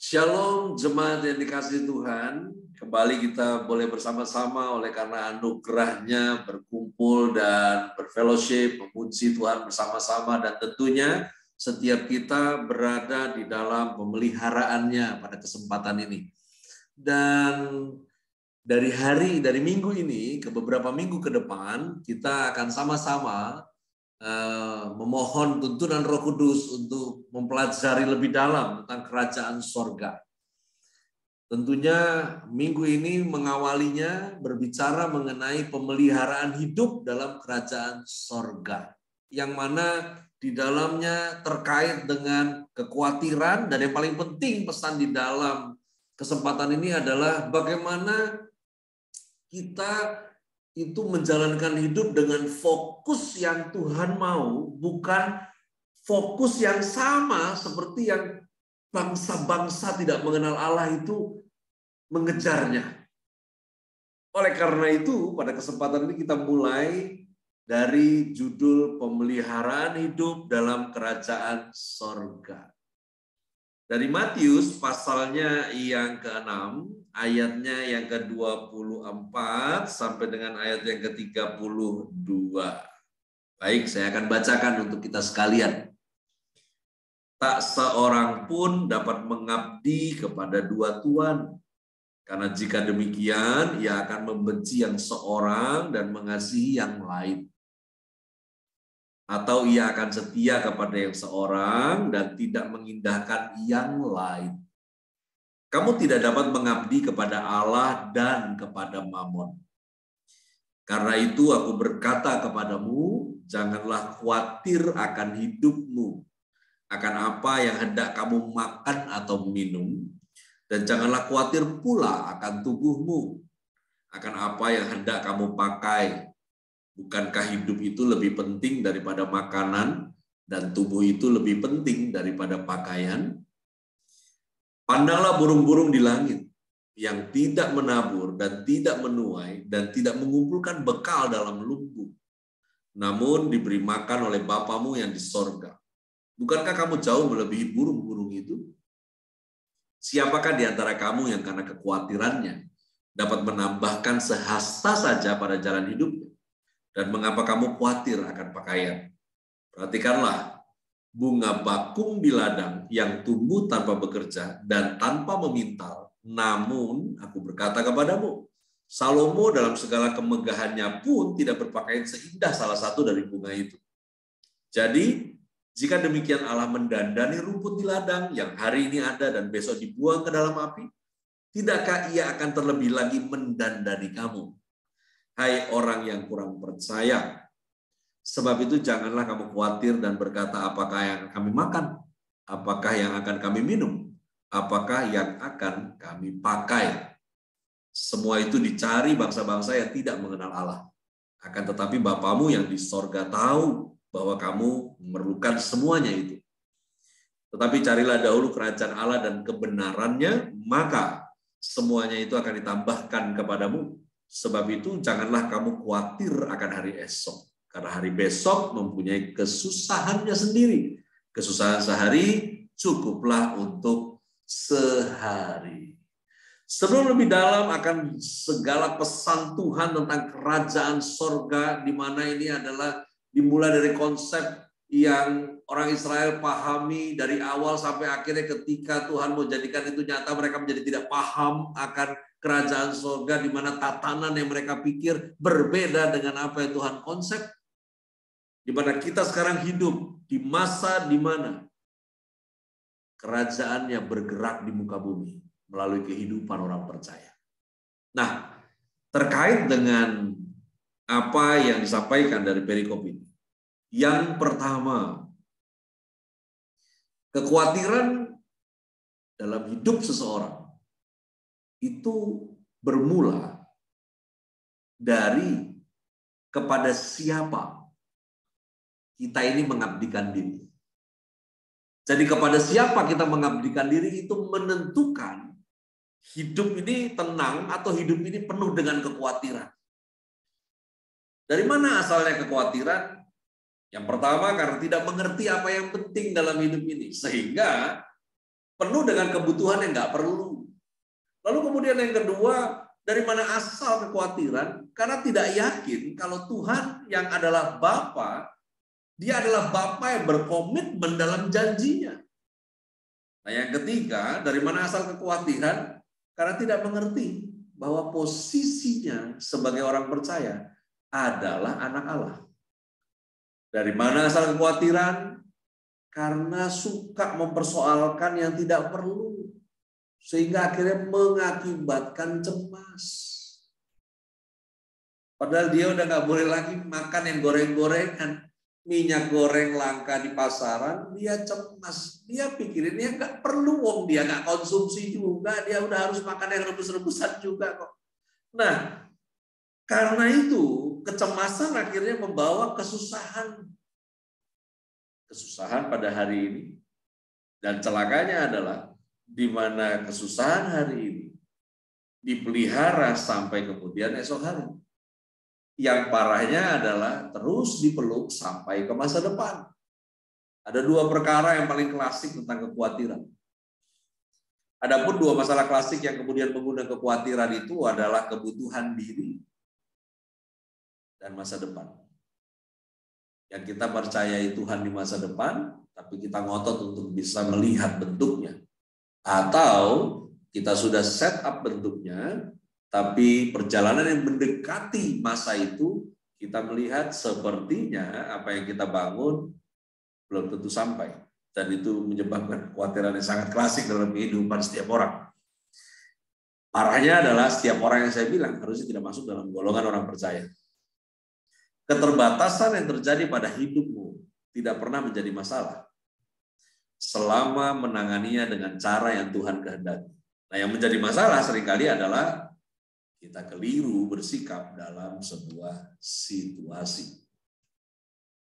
Shalom jemaat yang dikasihi Tuhan. Kembali kita boleh bersama-sama oleh karena anugerahnya berkumpul dan berfellowship, memuji Tuhan bersama-sama, dan tentunya setiap kita berada di dalam pemeliharaannya pada kesempatan ini. Dan dari minggu ini ke beberapa minggu ke depan kita akan sama-sama memohon tuntunan Roh Kudus untuk mempelajari lebih dalam tentang kerajaan sorga. Tentunya minggu ini mengawalinya berbicara mengenai pemeliharaan hidup dalam kerajaan sorga, yang mana di dalamnya terkait dengan kekhawatiran, dan yang paling penting pesan di dalam kesempatan ini adalah bagaimana kita itu menjalankan hidup dengan fokus yang Tuhan mau, bukan fokus yang sama seperti yang bangsa-bangsa tidak mengenal Allah itu mengejarnya. Oleh karena itu, pada kesempatan ini kita mulai dari judul pemeliharaan hidup dalam kerajaan sorga. Dari Matius pasalnya yang ke-6, ayatnya yang ke-24 sampai dengan ayat yang ke-32. Baik, saya akan bacakan untuk kita sekalian. Tak seorang pun dapat mengabdi kepada dua tuan, karena jika demikian ia akan membenci yang seorang dan mengasihi yang lain. Atau ia akan setia kepada yang seorang dan tidak mengindahkan yang lain. Kamu tidak dapat mengabdi kepada Allah dan kepada Mammon. Karena itu aku berkata kepadamu, janganlah khawatir akan hidupmu, akan apa yang hendak kamu makan atau minum, dan janganlah khawatir pula akan tubuhmu, akan apa yang hendak kamu pakai. Bukankah hidup itu lebih penting daripada makanan, dan tubuh itu lebih penting daripada pakaian? Pandanglah burung-burung di langit, yang tidak menabur dan tidak menuai dan tidak mengumpulkan bekal dalam lumbung, namun diberi makan oleh Bapamu yang di sorga. Bukankah kamu jauh melebihi burung-burung itu? Siapakah di antara kamu yang karena kekhawatirannya dapat menambahkan sehasta saja pada jalan hidupnya? Dan mengapa kamu khawatir akan pakaian? Perhatikanlah bunga bakung di ladang yang tumbuh tanpa bekerja dan tanpa memintal. Namun aku berkata kepadamu, Salomo dalam segala kemegahannya pun tidak berpakaian seindah salah satu dari bunga itu. Jadi, jika demikian Allah mendandani rumput di ladang yang hari ini ada dan besok dibuang ke dalam api, tidakkah ia akan terlebih lagi mendandani kamu? Hai orang yang kurang percaya, sebab itu janganlah kamu khawatir dan berkata apakah yang akan kami makan, apakah yang akan kami minum, apakah yang akan kami pakai. Semua itu dicari bangsa-bangsa yang tidak mengenal Allah. Akan tetapi Bapamu yang di sorga tahu bahwa kamu memerlukan semuanya itu. Tetapi carilah dahulu kerajaan Allah dan kebenarannya, maka semuanya itu akan ditambahkan kepadamu. Sebab itu janganlah kamu khawatir akan hari esok, karena hari besok mempunyai kesusahannya sendiri. Kesusahan sehari cukuplah untuk sehari. Sebelum lebih dalam akan segala pesan Tuhan tentang kerajaan sorga, di mana ini adalah dimulai dari konsep yang orang Israel pahami dari awal sampai akhirnya ketika Tuhan mau jadikan itu nyata, mereka menjadi tidak paham akan kerajaan sorga, di mana tatanan yang mereka pikir berbeda dengan apa yang Tuhan konsep. Di mana kita sekarang hidup di masa di mana kerajaannya bergerak di muka bumi melalui kehidupan orang percaya. Nah, terkait dengan apa yang disampaikan dari perikop ini, yang pertama, kekhawatiran dalam hidup seseorang itu bermula dari kepada siapa kita ini mengabdikan diri. Jadi kepada siapa kita mengabdikan diri itu menentukan hidup ini tenang atau hidup ini penuh dengan kekhawatiran. Dari mana asalnya kekhawatiran? Yang pertama, karena tidak mengerti apa yang penting dalam hidup ini. Sehingga penuh dengan kebutuhan yang nggak perlu. Lalu kemudian yang kedua, dari mana asal kekhawatiran? Karena tidak yakin kalau Tuhan yang adalah Bapa, dia adalah Bapa yang berkomitmen dalam janjinya. Nah yang ketiga, dari mana asal kekhawatiran? Karena tidak mengerti bahwa posisinya sebagai orang percaya adalah anak Allah. Dari mana asal kekhawatiran? Karena suka mempersoalkan yang tidak perlu. Sehingga akhirnya mengakibatkan cemas. Padahal dia udah nggak boleh lagi makan yang goreng-gorengan. Minyak goreng langka di pasaran, dia cemas. Dia pikirin dia nggak perlu, wong dia nggak konsumsi juga. Dia udah harus makan yang rebus-rebusan juga kok. Nah, karena itu kecemasan akhirnya membawa kesusahan. Kesusahan pada hari ini. Dan celakanya adalah di mana kesusahan hari ini dipelihara sampai kemudian esok hari. Yang parahnya adalah terus dipeluk sampai ke masa depan. Ada dua perkara yang paling klasik tentang kekhawatiran. Adapun dua masalah klasik yang kemudian mengundang kekhawatiran itu adalah kebutuhan diri dan masa depan. Yang kita percayai Tuhan di masa depan, tapi kita ngotot untuk bisa melihat bentuknya. Atau kita sudah set up bentuknya, tapi perjalanan yang mendekati masa itu, kita melihat sepertinya apa yang kita bangun belum tentu sampai. Dan itu menyebabkan kekhawatiran yang sangat klasik dalam kehidupan setiap orang. Parahnya adalah setiap orang yang saya bilang harusnya tidak masuk dalam golongan orang percaya. Keterbatasan yang terjadi pada hidupmu tidak pernah menjadi masalah selama menanganinya dengan cara yang Tuhan kehendaki. Nah, yang menjadi masalah seringkali adalah kita keliru bersikap dalam sebuah situasi.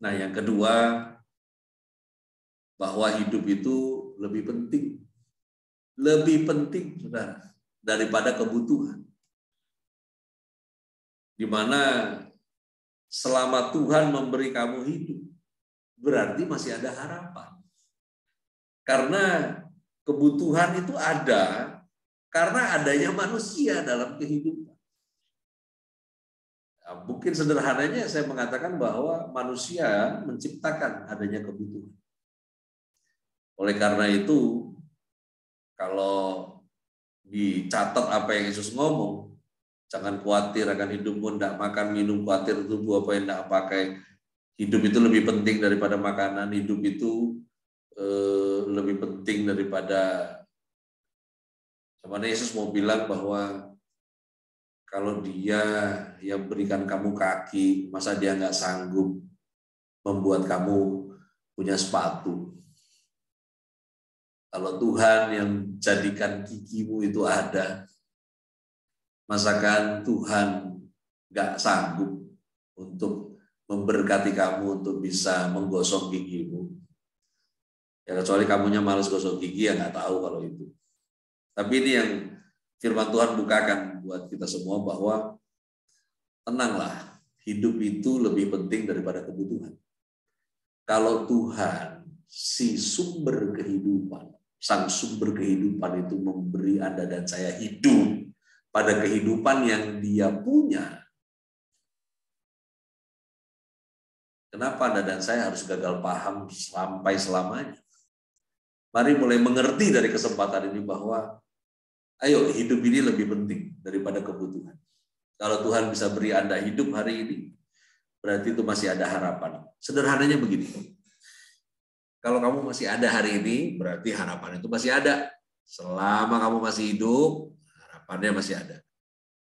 Nah, yang kedua, bahwa hidup itu lebih penting, saudara, daripada kebutuhan. Di mana selama Tuhan memberi kamu hidup, berarti masih ada harapan. Karena kebutuhan itu ada karena adanya manusia dalam kehidupan. Nah, mungkin sederhananya saya mengatakan bahwa manusia menciptakan adanya kebutuhan. Oleh karena itu, kalau dicatat apa yang Yesus ngomong, jangan khawatir akan hidupmu, tidak makan, minum, khawatir tubuh apa yang tidak pakai. Hidup itu lebih penting daripada makanan, hidup itu lebih penting daripada, Yesus mau bilang bahwa kalau Dia yang berikan kamu kaki, masa Dia nggak sanggup membuat kamu punya sepatu? Kalau Tuhan yang jadikan gigimu itu ada, masakan Tuhan nggak sanggup untuk memberkati kamu untuk bisa menggosok gigimu? Ya kecuali kamunya malas gosok gigi, ya nggak tahu kalau itu. Tapi ini yang firman Tuhan bukakan buat kita semua bahwa tenanglah, hidup itu lebih penting daripada kebutuhan. Kalau Tuhan, si sumber kehidupan, sang sumber kehidupan itu memberi Anda dan saya hidup pada kehidupan yang Dia punya, kenapa Anda dan saya harus gagal paham sampai selamanya? Mari mulai mengerti dari kesempatan ini bahwa ayo, hidup ini lebih penting daripada kebutuhan. Kalau Tuhan bisa beri Anda hidup hari ini, berarti itu masih ada harapan. Sederhananya begini, kalau kamu masih ada hari ini, berarti harapan itu masih ada. Selama kamu masih hidup, harapannya masih ada.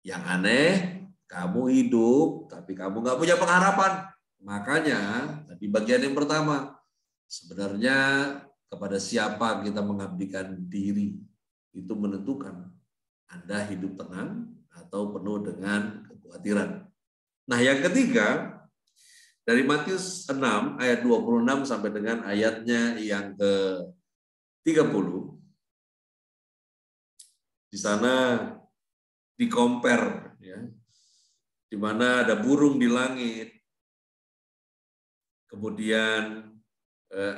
Yang aneh, kamu hidup, tapi kamu nggak punya pengharapan. Makanya, di bagian yang pertama, sebenarnya kepada siapa kita mengabdikan diri, itu menentukan Anda hidup tenang atau penuh dengan kekhawatiran. Nah, yang ketiga, dari Matius 6 ayat 26 sampai dengan ayatnya yang ke-30. Di sana di-compare ya. Di mana ada burung di langit. Kemudian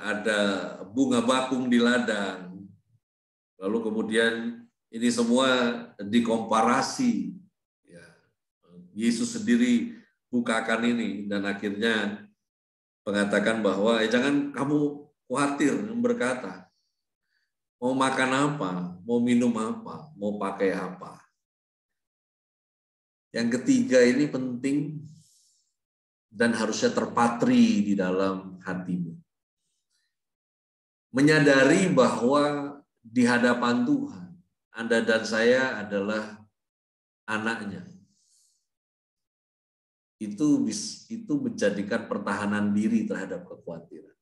ada bunga bakung di ladang. Lalu kemudian ini semua dikomparasi. Ya, Yesus sendiri bukakan ini dan akhirnya mengatakan bahwa jangan kamu khawatir, berkata, mau makan apa, mau minum apa, mau pakai apa. Yang ketiga ini penting dan harusnya terpatri di dalam hatimu. Menyadari bahwa di hadapan Tuhan, Anda dan saya adalah anaknya. Itu menjadikan pertahanan diri terhadap kekhawatiran.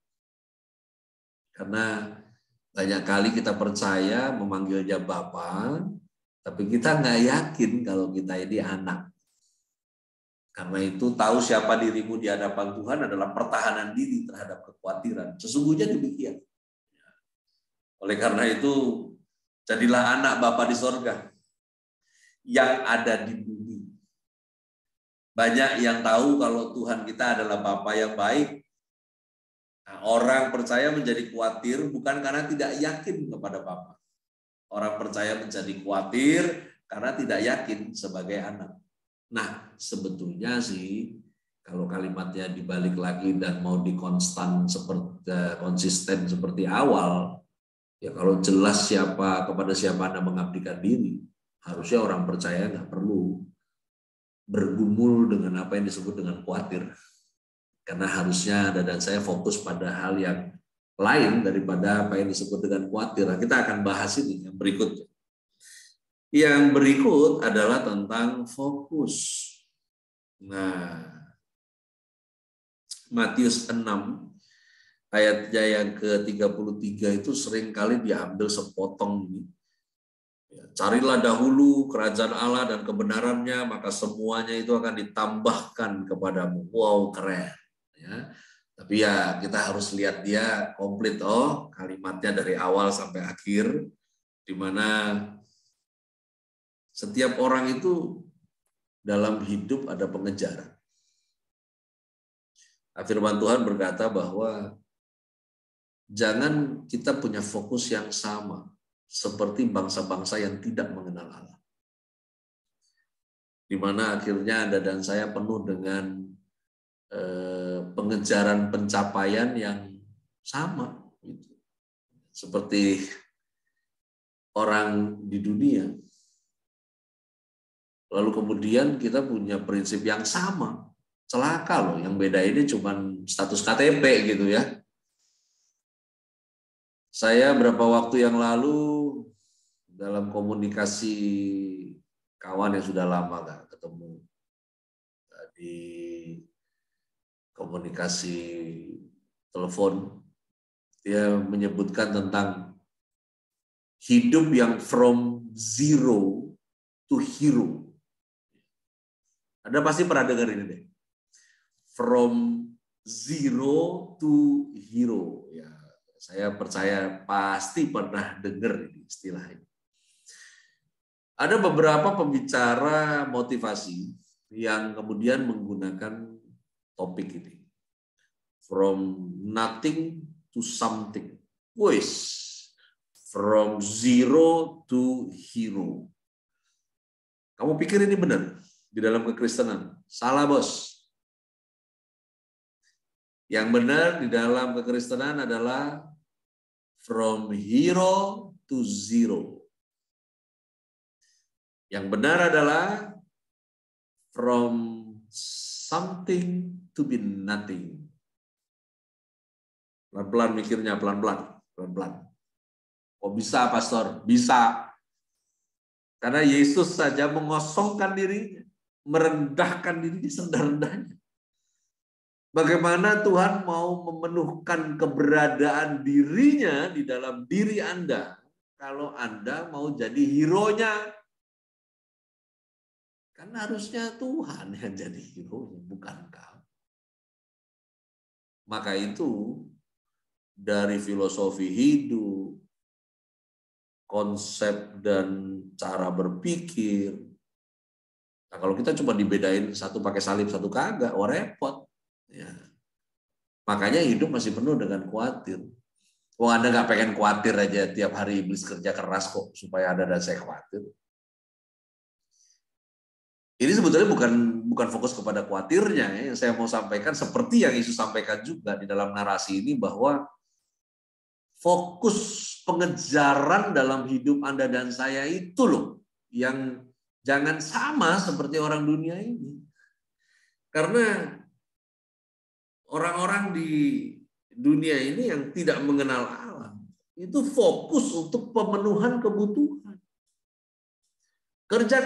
Karena banyak kali kita percaya memanggilnya Bapa, tapi kita nggak yakin kalau kita ini anak. Karena itu tahu siapa dirimu di hadapan Tuhan adalah pertahanan diri terhadap kekhawatiran. Sesungguhnya demikian. Oleh karena itu, jadilah anak Bapa di sorga yang ada di bumi. Banyak yang tahu kalau Tuhan kita adalah Bapa yang baik. Nah, orang percaya menjadi khawatir bukan karena tidak yakin kepada Bapa. Orang percaya menjadi khawatir karena tidak yakin sebagai anak. Nah, sebetulnya sih kalau kalimatnya dibalik lagi dan mau konsisten seperti awal, ya kalau jelas kepada siapa Anda mengabdikan diri, harusnya orang percaya nggak perlu bergumul dengan apa yang disebut dengan khawatir. Karena harusnya Anda dan saya fokus pada hal yang lain daripada apa yang disebut dengan khawatir. Nah, kita akan bahas ini yang berikutnya. Yang berikut adalah tentang fokus. Nah, Matius 6 ayatnya yang ke-33 itu seringkali diambil sepotong ini. Carilah dahulu kerajaan Allah dan kebenarannya, maka semuanya itu akan ditambahkan kepadamu. Wow, keren. Ya. Tapi ya kita harus lihat dia komplit kalimatnya dari awal sampai akhir, di mana setiap orang itu dalam hidup ada pengejaran. Firman Tuhan berkata bahwa jangan kita punya fokus yang sama seperti bangsa-bangsa yang tidak mengenal Allah. Di mana akhirnya Anda dan saya penuh dengan pengejaran pencapaian yang sama, gitu. Seperti orang di dunia. Lalu kemudian kita punya prinsip yang sama. Celaka loh, yang beda ini cuma status KTP gitu ya. Saya berapa waktu yang lalu dalam komunikasi kawan yang sudah lama gak ketemu di komunikasi telepon, dia menyebutkan tentang hidup yang from zero to hero. Anda pasti pernah dengar ini deh. From zero to hero. Ya, saya percaya pasti pernah dengar ini istilah ini. Ada beberapa pembicara motivasi yang kemudian menggunakan topik ini. From nothing to something. Wes, from zero to hero. Kamu pikir ini benar di dalam kekristenan? Salah, bos. Yang benar di dalam kekristenan adalah from hero to zero. Yang benar adalah from something to be nothing. Pelan-pelan mikirnya, pelan-pelan. Oh bisa, Pastor? Bisa. Karena Yesus saja mengosongkan dirinya, merendahkan dirinya serendah-rendahnya. Bagaimana Tuhan mau memenuhkan keberadaan dirinya di dalam diri Anda kalau Anda mau jadi hero-nya? Kan harusnya Tuhan yang jadi hero-nya, bukan kamu. Maka itu dari filosofi hidup, konsep dan cara berpikir. Nah, kalau kita cuma dibedain satu pakai salib, satu kagak, repot. Ya. Makanya hidup masih penuh dengan khawatir. Wah, Anda nggak pengen khawatir aja tiap hari iblis kerja keras kok supaya Anda dan saya khawatir. Ini sebetulnya bukan fokus kepada khawatirnya ya. Yang saya mau sampaikan seperti yang Yesus sampaikan juga di dalam narasi ini, bahwa fokus pengejaran dalam hidup Anda dan saya itu loh yang jangan sama seperti orang dunia ini. Karena orang-orang di dunia ini yang tidak mengenal Allah itu fokus untuk pemenuhan kebutuhan. Kerja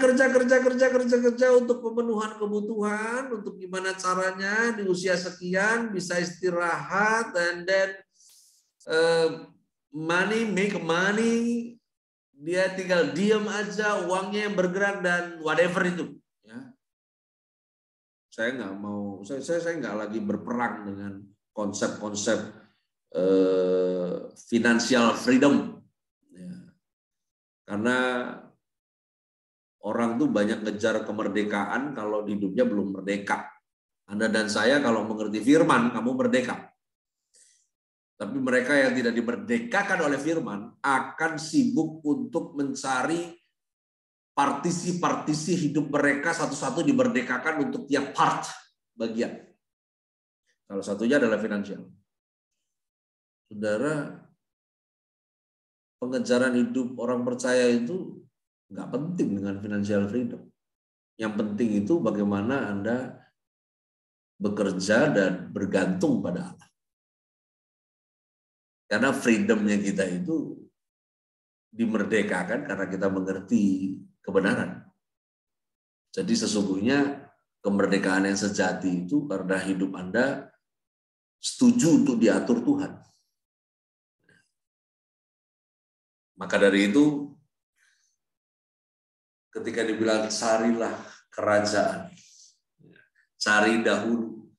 untuk pemenuhan kebutuhan, untuk gimana caranya di usia sekian bisa istirahat, and then make money, dia tinggal diam aja, uangnya yang bergerak dan whatever itu. Ya. Saya nggak mau, saya nggak lagi berperang dengan konsep-konsep financial freedom, ya. Karena orang tuh banyak ngejar kemerdekaan kalau hidupnya belum merdeka. Anda dan saya kalau mengerti firman, kamu merdeka. Tapi mereka yang tidak dimerdekakan oleh firman akan sibuk untuk mencari partisi-partisi hidup mereka satu-satu dimerdekakan untuk tiap part bagian. Salah satunya adalah finansial. Saudara, pengejaran hidup orang percaya itu nggak penting dengan financial freedom. Yang penting itu bagaimana Anda bekerja dan bergantung pada Allah. Karena freedomnya kita itu dimerdekakan karena kita mengerti kebenaran. Jadi sesungguhnya kemerdekaan yang sejati itu karena hidup Anda setuju untuk diatur Tuhan. Maka dari itu, ketika dibilang carilah kerajaan, cari dahulu.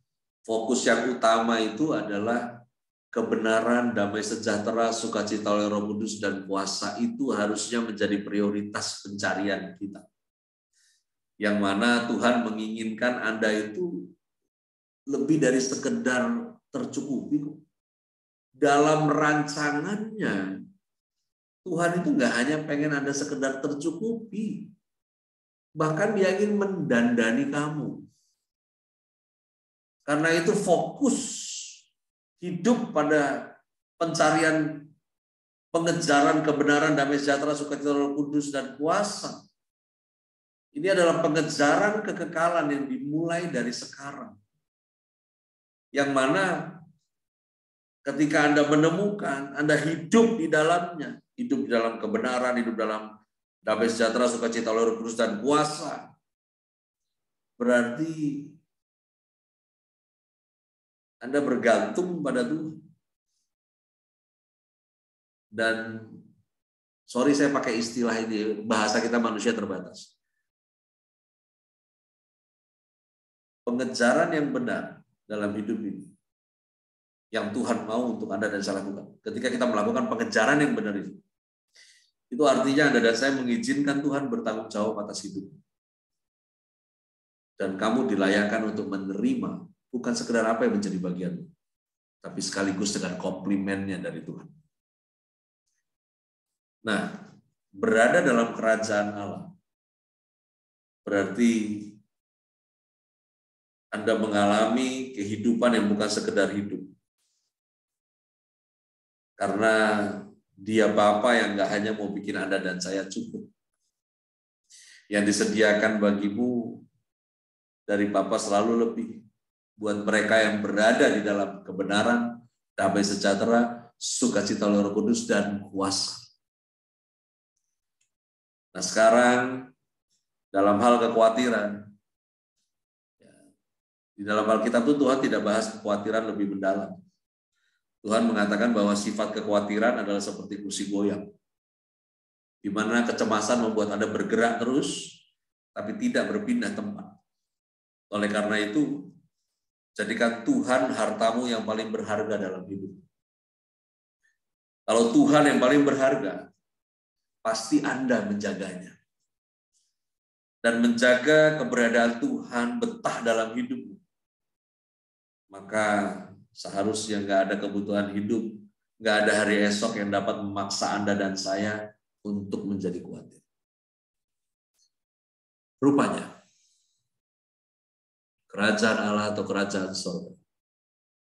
Fokus yang utama itu adalah kebenaran, damai sejahtera, sukacita oleh Roh Kudus, dan puasa. Itu harusnya menjadi prioritas pencarian kita. Yang mana Tuhan menginginkan Anda itu lebih dari sekedar tercukupi. Dalam rancangannya, Tuhan itu nggak hanya pengen Anda sekedar tercukupi. Bahkan Dia ingin mendandani kamu. Karena itu fokus hidup pada pencarian, pengejaran kebenaran, damai sejahtera, sukacita Roh Kudus, dan puasa. Ini adalah pengejaran kekekalan yang dimulai dari sekarang. Yang mana ketika Anda menemukan, Anda hidup di dalamnya, hidup di dalam kebenaran, hidup dalam damai sejahtera, sukacita Roh Kudus, dan puasa, berarti Anda bergantung pada Tuhan. Dan sorry saya pakai istilah ini, bahasa kita manusia terbatas. Pengejaran yang benar dalam hidup ini, yang Tuhan mau untuk Anda dan saya lakukan. Ketika kita melakukan pengejaran yang benar itu artinya Anda dan saya mengizinkan Tuhan bertanggung jawab atas hidup. Dan kamu dilayakkan untuk menerima bukan sekedar apa yang menjadi bagianmu, tapi sekaligus dengan komplimennya dari Tuhan. Nah, berada dalam kerajaan Allah berarti Anda mengalami kehidupan yang bukan sekedar hidup. Karena Dia Bapa yang nggak hanya mau bikin Anda dan saya cukup. Yang disediakan bagimu dari Bapa selalu lebih. Buat mereka yang berada di dalam kebenaran, damai sejahtera, sukacita Roh Kudus, dan kuasa. Nah sekarang, dalam hal kekhawatiran, di dalam Alkitab itu Tuhan tidak bahas kekhawatiran lebih mendalam. Tuhan mengatakan bahwa sifat kekhawatiran adalah seperti kursi goyang, di mana kecemasan membuat Anda bergerak terus, tapi tidak berpindah tempat. Oleh karena itu, jadikan Tuhan hartamu yang paling berharga dalam hidup. Kalau Tuhan yang paling berharga, pasti Anda menjaganya. Dan menjaga keberadaan Tuhan betah dalam hidupmu. Maka seharusnya nggak ada kebutuhan hidup Nggak ada hari esok yang dapat memaksa Anda dan saya untuk menjadi khawatir. Rupanya, kerajaan Allah atau kerajaan surga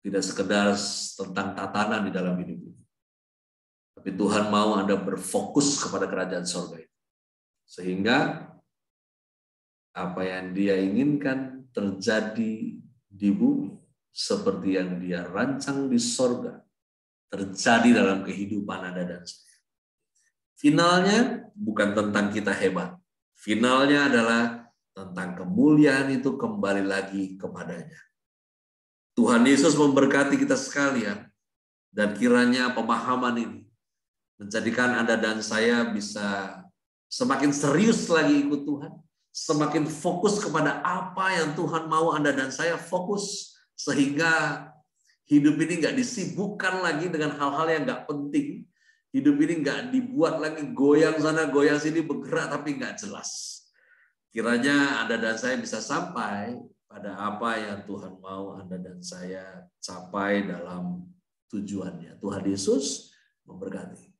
tidak sekedar tentang tatanan di dalam hidup ini. Tapi Tuhan mau Anda berfokus kepada kerajaan surga itu. Sehingga apa yang Dia inginkan terjadi di bumi seperti yang Dia rancang di surga terjadi dalam kehidupan Anda dan saya. Finalnya bukan tentang kita hebat. Finalnya adalah tentang kemuliaan itu kembali lagi kepadanya. Tuhan Yesus memberkati kita sekalian, dan kiranya pemahaman ini menjadikan Anda dan saya bisa semakin serius lagi ikut Tuhan, semakin fokus kepada apa yang Tuhan mau Anda dan saya fokus, sehingga hidup ini nggak disibukkan lagi dengan hal-hal yang nggak penting. Hidup ini nggak dibuat lagi goyang sana, goyang sini, bergerak tapi nggak jelas. Kiranya Anda dan saya bisa sampai pada apa yang Tuhan mau Anda dan saya capai dalam tujuannya. Tuhan Yesus memberkati.